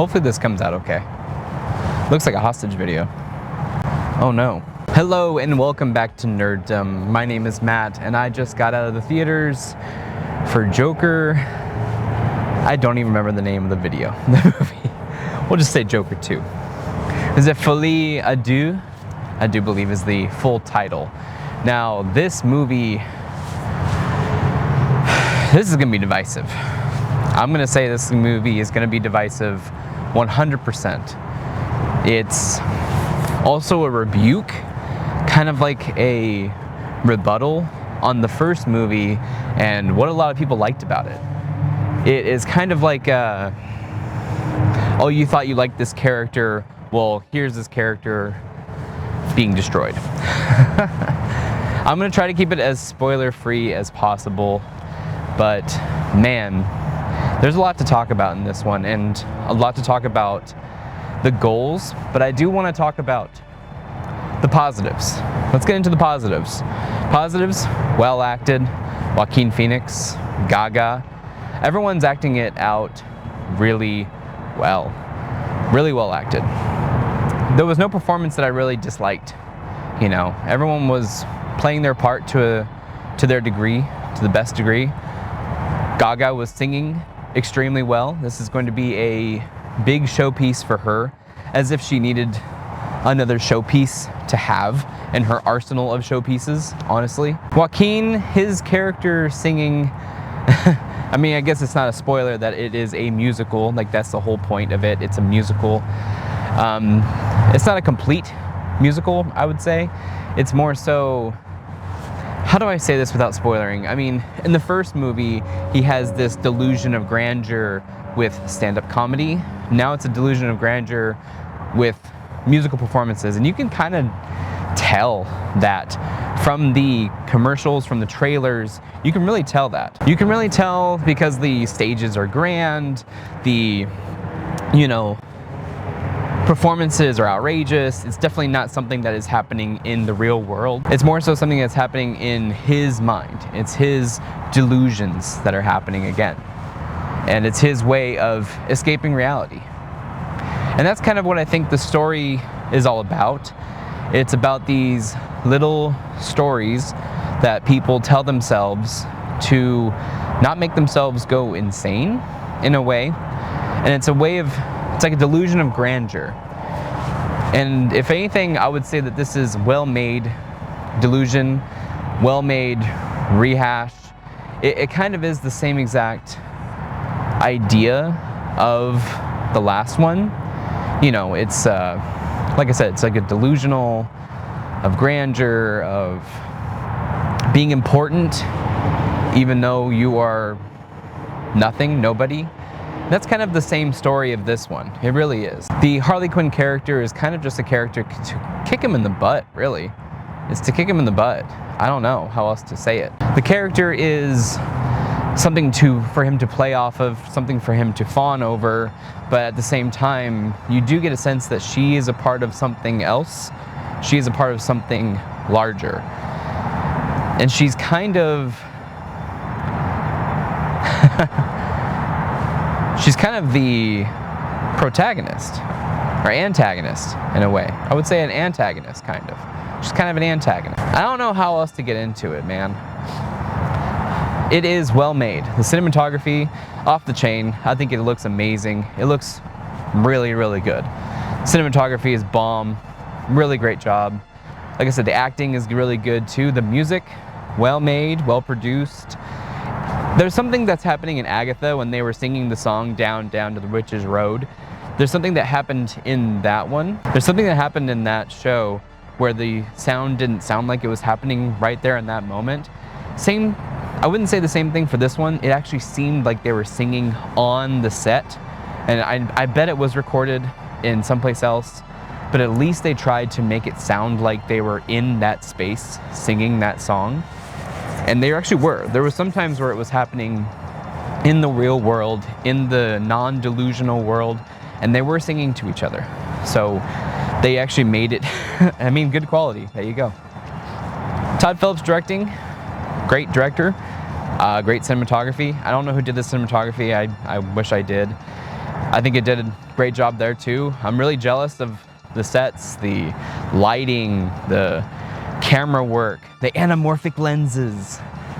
Hopefully this comes out okay. Looks like a hostage video. Oh no. Hello and welcome back to Nerddom. My name is Matt and I just got out of the theaters for Joker. I don't even remember the name of the video, the movie. We'll just say Joker 2. Is it Folie, Deux? I do believe is the full title. Now this movie, this is gonna be divisive. I'm gonna say this movie is gonna be divisive 100%. It's also a rebuke, kind of like a rebuttal on the first movie and what a lot of people liked about it. It is kind of like, oh, you thought you liked this character, well, here's this character being destroyed. I'm gonna try to keep it as spoiler-free as possible, but man, there's a lot to talk about in this one and a lot to talk about the goals, but I do want to talk about the positives. Let's get into the positives. Positives, well acted, Joaquin Phoenix, Gaga, everyone's acting it out really well acted. There was no performance that I really disliked. You know, everyone was playing their part to their degree, to the best degree. Gaga was singing extremely well. This is going to be a big showpiece for her, as if she needed another showpiece to have in her arsenal of showpieces, honestly. Joaquin, his character singing, I mean, I guess it's not a spoiler that it is a musical, like that's the whole point of it. It's a musical. It's not a complete musical, I would say. It's more so, how do I say this without spoilering? I mean, in the first movie, he has this delusion of grandeur with stand-up comedy. Now it's a delusion of grandeur with musical performances, and you can kind of tell that from the commercials, from the trailers. You can really tell that. You can really tell because the stages are grand, the, you know, performances are outrageous. It's definitely not something that is happening in the real world. It's more so something that's happening in his mind. It's his delusions that are happening again. And it's his way of escaping reality. And that's kind of what I think the story is all about. It's about these little stories that people tell themselves to not make themselves go insane in a way. And it's a way of, it's like a delusion of grandeur. And if anything, I would say that this is well-made delusion, well-made rehash. It kind of is the same exact idea of the last one. You know, it's like I said, it's like a delusional of grandeur, of being important even though you are nothing, nobody. That's kind of the same story of this one. It really is. The Harley Quinn character is kind of just a character to kick him in the butt, really. It's to kick him in the butt. I don't know how else to say it. The character is something for him to play off of, something for him to fawn over, but at the same time, you do get a sense that she is a part of something else. She is a part of something larger. And she's kind of she's kind of the protagonist, or antagonist in a way. I would say an antagonist, kind of. She's kind of an antagonist. I don't know how else to get into it, man. It is well made. The cinematography, off the chain. I think it looks amazing. It looks really, really good. Cinematography is bomb. Really great job. Like I said, the acting is really good too. The music, well made, well produced. There's something that's happening in Agatha when they were singing the song Down, Down to the Witch's Road. There's something that happened in that one. There's something that happened in that show where the sound didn't sound like it was happening right there in that moment. I wouldn't say the same thing for this one. It actually seemed like they were singing on the set. And I bet it was recorded in someplace else, but at least they tried to make it sound like they were in that space singing that song. And they actually were. There were some times where it was happening in the real world, in the non-delusional world, and they were singing to each other. So they actually made it, I mean, good quality. There you go. Todd Phillips directing, great director, great cinematography. I don't know who did the cinematography. I wish I did. I think it did a great job there too. I'm really jealous of the sets, the lighting, the camera work, the anamorphic lenses,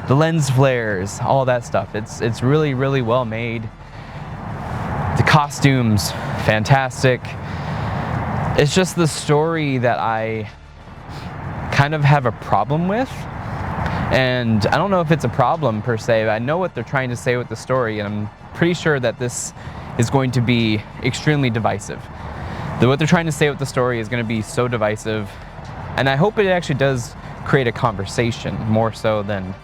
the lens flares, all that stuff. It's really, really well made. The costumes, fantastic. It's just the story that I kind of have a problem with. And I don't know if it's a problem per se, but I know what they're trying to say with the story, and I'm pretty sure that this is going to be extremely divisive. What they're trying to say with the story is going to be so divisive, and I hope it actually does create a conversation more so than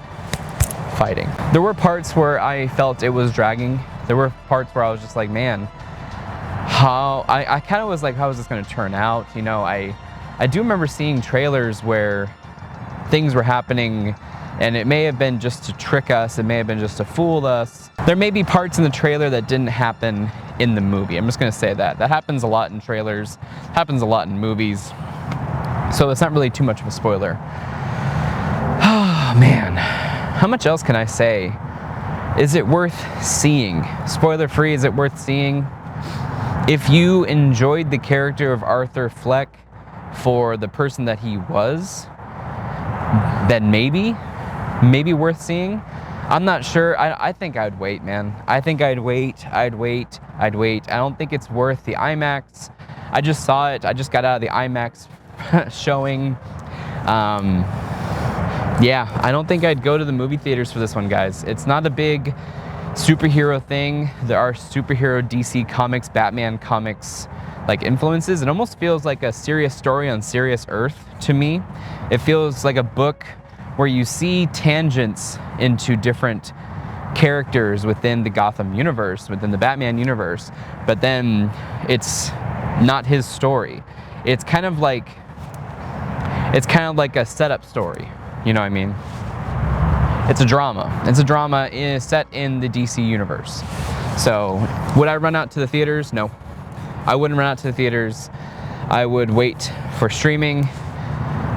fighting. There were parts where I felt it was dragging. There were parts where I was just like, man, I kind of was like, how is this going to turn out? You know, I do remember seeing trailers where things were happening, and it may have been just to trick us, it may have been just to fool us. There may be parts in the trailer that didn't happen in the movie. I'm just gonna say that. That happens a lot in trailers, happens a lot in movies. So it's not really too much of a spoiler. Oh man, how much else can I say? Is it worth seeing? Spoiler free, is it worth seeing? If you enjoyed the character of Arthur Fleck for the person that he was, then maybe worth seeing. I'm not sure. I think I'd wait, man. I think I'd wait. I don't think it's worth the IMAX. I just saw it. I just got out of the IMAX showing. Yeah, I don't think I'd go to the movie theaters for this one, guys. It's not a big superhero thing. There are superhero DC comics, Batman comics, like influences. It almost feels like a serious story on serious Earth to me. It feels like a book where you see tangents into different characters within the Gotham universe, within the Batman universe, but then it's not his story. It's kind of like a setup story, you know what I mean? It's a drama. It's a drama set in the DC universe. So, would I run out to the theaters? No. I wouldn't run out to the theaters. I would wait for streaming.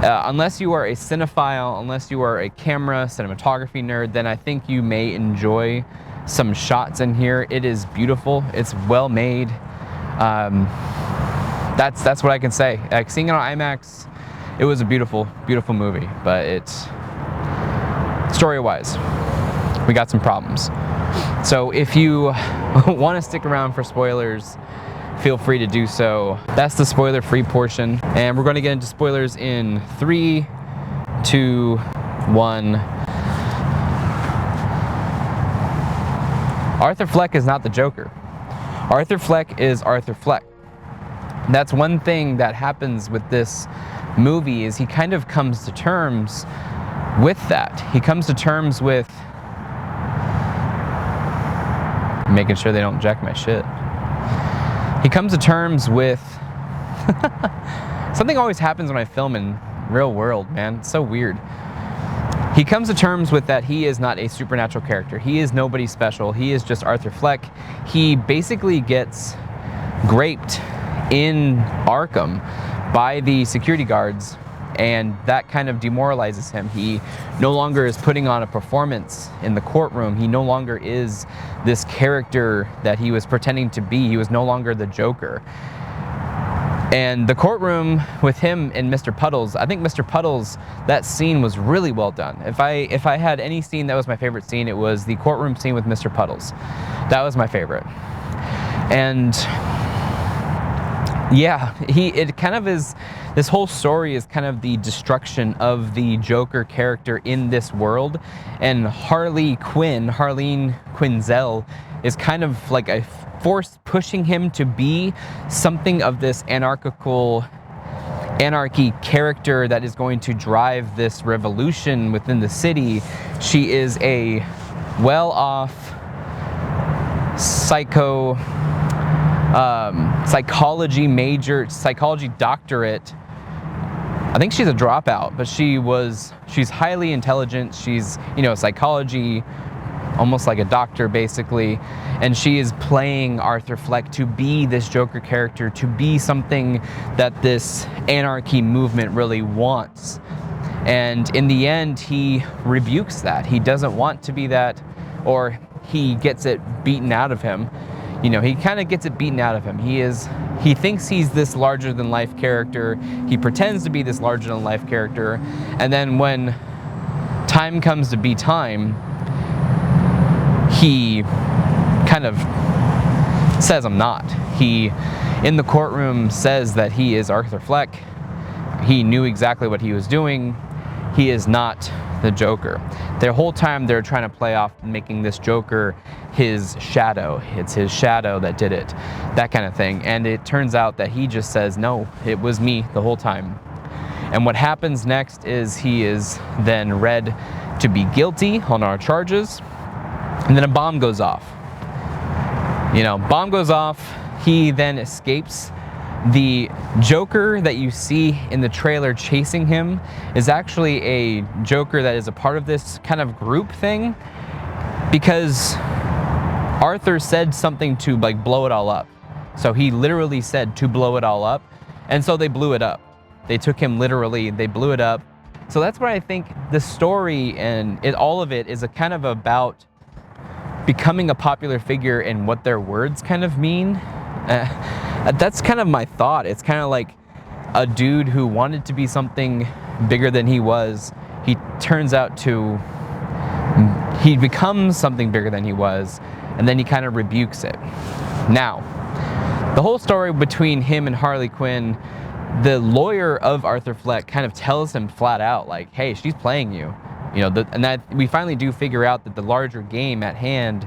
Unless you are a cinephile, unless you are a camera, cinematography nerd, then I think you may enjoy some shots in here. It is beautiful. It's well made. That's what I can say. Like, seeing it on IMAX, it was a beautiful, beautiful movie. But it's story-wise, we got some problems. So if you want to stick around for spoilers, feel free to do so. That's the spoiler-free portion, and we're going to get into spoilers in 3, 2, 1. Arthur Fleck is not the Joker. Arthur Fleck is Arthur Fleck. That's one thing that happens with this movie, is he kind of comes to terms with that. He comes to terms with making sure they don't jack my shit. He comes to terms with something always happens when I film in real world, man. It's so weird. He comes to terms with that he is not a supernatural character. He is nobody special. He is just Arthur Fleck. He basically gets graped in Arkham by the security guards, and that kind of demoralizes him. He no longer is putting on a performance in the courtroom. He no longer is this character that he was pretending to be. He was no longer the Joker. And the courtroom with him and Mr. Puddles, I think Mr. Puddles, that scene was really well done. If I had any scene that was my favorite scene, it was the courtroom scene with Mr. Puddles. That was my favorite. And yeah, it kind of is, this whole story is kind of the destruction of the Joker character in this world, and Harleen Quinzel is kind of like a force pushing him to be something of this anarchy character that is going to drive this revolution within the city. She is a well-off psychology doctorate. I think she's a dropout, but she's highly intelligent. She's, psychology, almost like a doctor basically, and she is playing Arthur Fleck to be this Joker character, to be something that this anarchy movement really wants. And in the end, he rebukes that. He doesn't want to be that, or he gets it beaten out of him. You know, he kind of gets it beaten out of him. He thinks he's this larger than life character. He pretends to be this larger than life character. And then when time comes to be time, he kind of says, I'm not. He, in the courtroom, says that he is Arthur Fleck. He knew exactly what he was doing. He is not the Joker. The whole time they're trying to play off making this Joker his shadow. It's his shadow that did it, that kind of thing. And it turns out that he just says, no, it was me the whole time. And what happens next is he is then read to be guilty on our charges, and then a bomb goes off. You know, bomb goes off, he then escapes. The Joker that you see in the trailer chasing him is actually a Joker that is a part of this kind of group thing, because Arthur said something to like blow it all up. So he literally said to blow it all up, and so they blew it up. They took him literally, they blew it up. So that's what I think the story and all of it is a kind of about becoming a popular figure and what their words kind of mean. That's kind of my thought. It's kind of like a dude who wanted to be something bigger than he was. He becomes something bigger than he was, and then he kind of rebukes it. Now, the whole story between him and Harley Quinn, the lawyer of Arthur Fleck kind of tells him flat out, like, hey, she's playing you. You know, and that we finally do figure out that the larger game at hand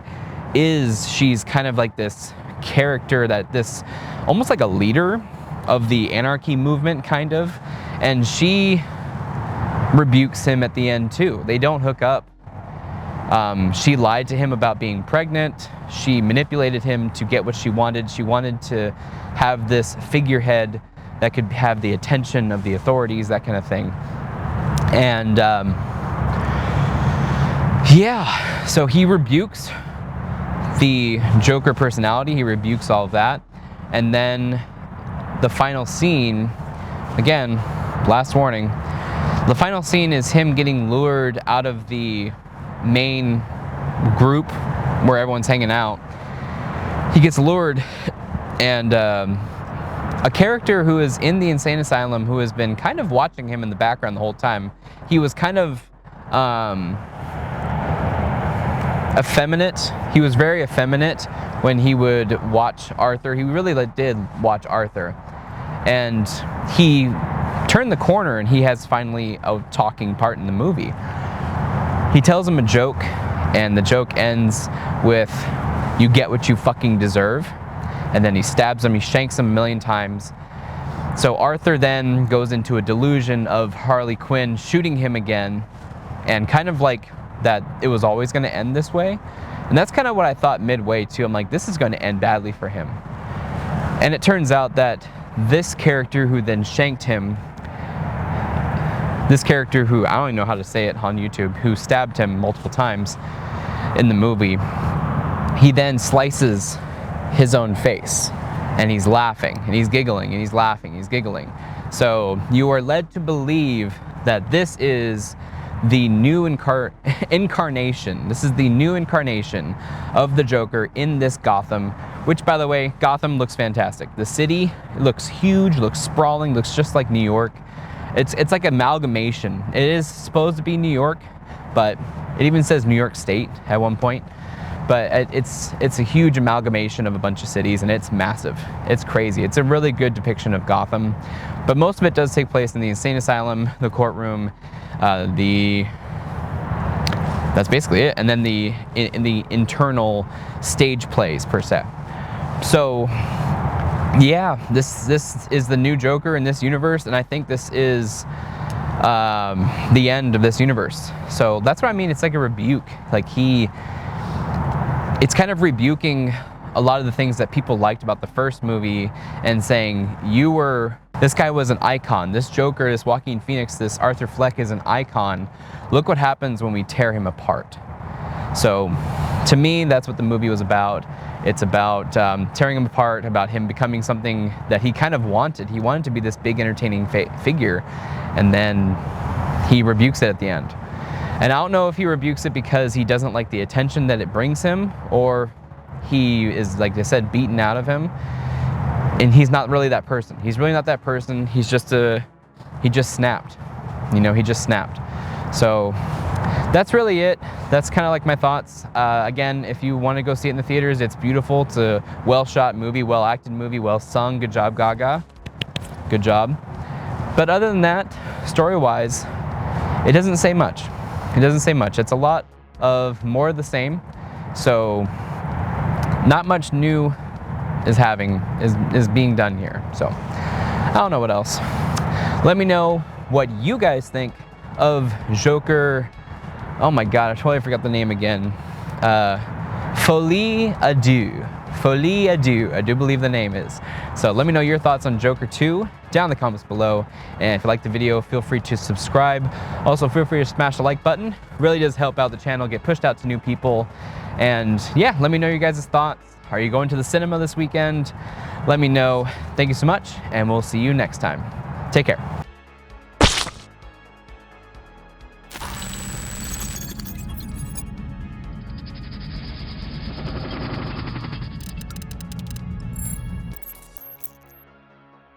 is she's kind of like this character, that this almost like a leader of the anarchy movement kind of, and she rebukes him at the end too. They don't hook up. She lied to him about being pregnant. She manipulated him to get what she wanted. She wanted to have this figurehead that could have the attention of the authorities, that kind of thing. And yeah, so he rebukes the Joker personality, he rebukes all of that, and then the final scene, again, last warning, the final scene is him getting lured out of the main group where everyone's hanging out. He gets lured, and a character who is in the insane asylum, who has been kind of watching him in the background the whole time, he was kind of effeminate. He was very effeminate when he would watch Arthur. He really did watch Arthur. And he turned the corner, and he has finally a talking part in the movie. He tells him a joke, and the joke ends with, you get what you fucking deserve. And then he stabs him, he shanks him a million times. So Arthur then goes into a delusion of Harley Quinn shooting him again, and kind of like that it was always going to end this way. And that's kind of what I thought midway too. I'm like, this is going to end badly for him. And it turns out that this character who then shanked him, this character who, I don't even know how to say it on YouTube, who stabbed him multiple times in the movie, he then slices his own face, and he's laughing, and he's giggling, and he's laughing, he's giggling. So you are led to believe that this is the new incarnation. This is the new incarnation of the Joker in this Gotham, which, by the way, Gotham looks fantastic. The city looks huge, looks sprawling, looks just like New York. It's like amalgamation. It is supposed to be New York, but it even says New York State at one point. But it's a huge amalgamation of a bunch of cities, and it's massive. It's crazy. It's a really good depiction of Gotham. But most of it does take place in the insane asylum, the courtroom, that's basically it. And then in the internal stage plays per se. So yeah, this is the new Joker in this universe, and I think this is the end of this universe. So that's what I mean. It's like a rebuke. Like it's kind of rebuking a lot of the things that people liked about the first movie, and saying, this guy was an icon. This Joker, this Joaquin Phoenix, this Arthur Fleck is an icon. Look what happens when we tear him apart. So to me, that's what the movie was about. It's about tearing him apart, about him becoming something that he kind of wanted. He wanted to be this big, entertaining figure, and then he rebukes it at the end. And I don't know if he rebukes it because he doesn't like the attention that it brings him, or he is, like I said, beaten out of him. And he's not really that person. He's really not that person. He's just he just snapped. You know, he just snapped. So that's really it. That's kind of like my thoughts. Again, if you want to go see it in the theaters, it's beautiful. It's a well-shot movie, well-acted movie, well-sung. Good job, Gaga. Good job. But other than that, story-wise, it doesn't say much. It doesn't say much. It's a lot of more of the same. So not much new is being done here. So I don't know what else. Let me know what you guys think of Joker. Oh my God, I totally forgot the name again. Folie à Deux. Folie à Deux, I do believe the name is. So let me know your thoughts on Joker 2 down in the comments below. And if you like the video, feel free to subscribe. Also, feel free to smash the like button. It really does help out the channel, get pushed out to new people. And yeah, let me know your guys' thoughts. Are you going to the cinema this weekend? Let me know. Thank you so much, and we'll see you next time. Take care.